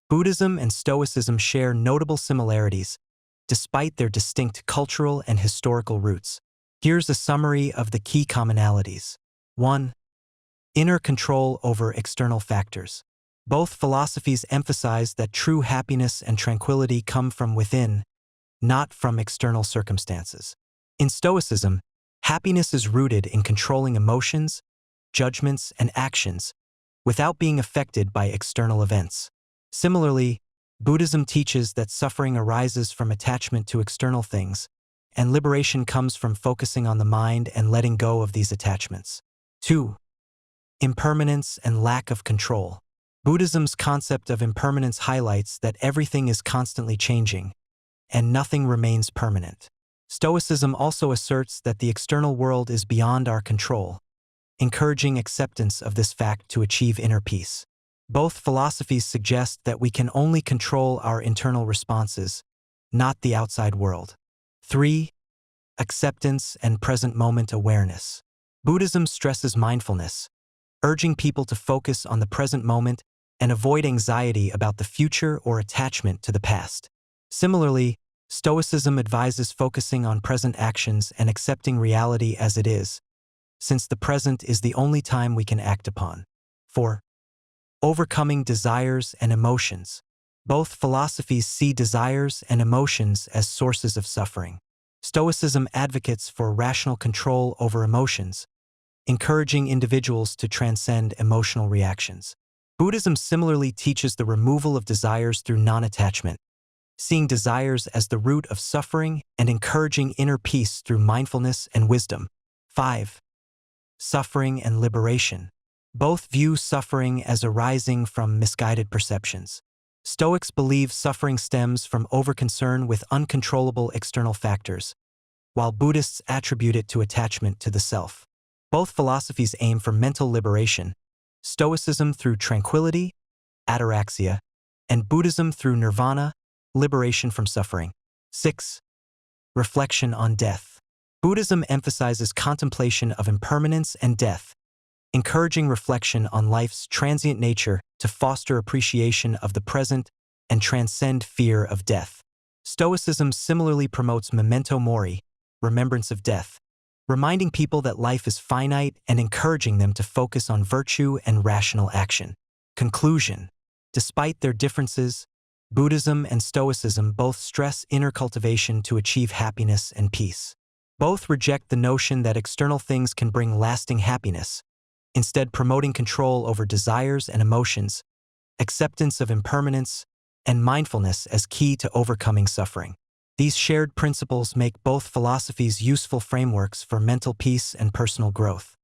Buddhism and Stoicism share notable similarities, despite their distinct cultural and historical roots. Here's a summary of the key commonalities. 1. Inner control over external factors. Both philosophies emphasize that true happiness and tranquility come from within, not from external circumstances. In Stoicism, happiness is rooted in controlling emotions, judgments, and actions without being affected by external events. Similarly, Buddhism teaches that suffering arises from attachment to external things, and liberation comes from focusing on the mind and letting go of these attachments. 2. Impermanence and lack of control. Buddhism's concept of impermanence highlights that everything is constantly changing, and nothing remains permanent. Stoicism also asserts that the external world is beyond our control, encouraging acceptance of this fact to achieve inner peace. Both philosophies suggest that we can only control our internal responses, not the outside world. 3. Acceptance and present moment awareness. Buddhism stresses mindfulness, urging people to focus on the present moment and avoid anxiety about the future or attachment to the past. Similarly, Stoicism advises focusing on present actions and accepting reality as it is, since the present is the only time we can act upon. 4. Overcoming desires and emotions. Both philosophies see desires and emotions as sources of suffering. Stoicism advocates for rational control over emotions, encouraging individuals to transcend emotional reactions. Buddhism similarly teaches the removal of desires through non-attachment, seeing desires as the root of suffering and encouraging inner peace through mindfulness and wisdom. 5. Suffering and liberation. Both view suffering as arising from misguided perceptions. Stoics believe suffering stems from overconcern with uncontrollable external factors, while Buddhists attribute it to attachment to the self. Both philosophies aim for mental liberation, Stoicism through tranquility, ataraxia, and Buddhism through nirvana, liberation from suffering. 6. Reflection on death. Buddhism emphasizes contemplation of impermanence and death, encouraging reflection on life's transient nature to foster appreciation of the present and transcend fear of death. Stoicism similarly promotes memento mori, remembrance of death, reminding people that life is finite and encouraging them to focus on virtue and rational action. Conclusion. Despite their differences, Buddhism and Stoicism both stress inner cultivation to achieve happiness and peace. Both reject the notion that external things can bring lasting happiness, instead promoting control over desires and emotions, acceptance of impermanence, and mindfulness as key to overcoming suffering. These shared principles make both philosophies useful frameworks for mental peace and personal growth.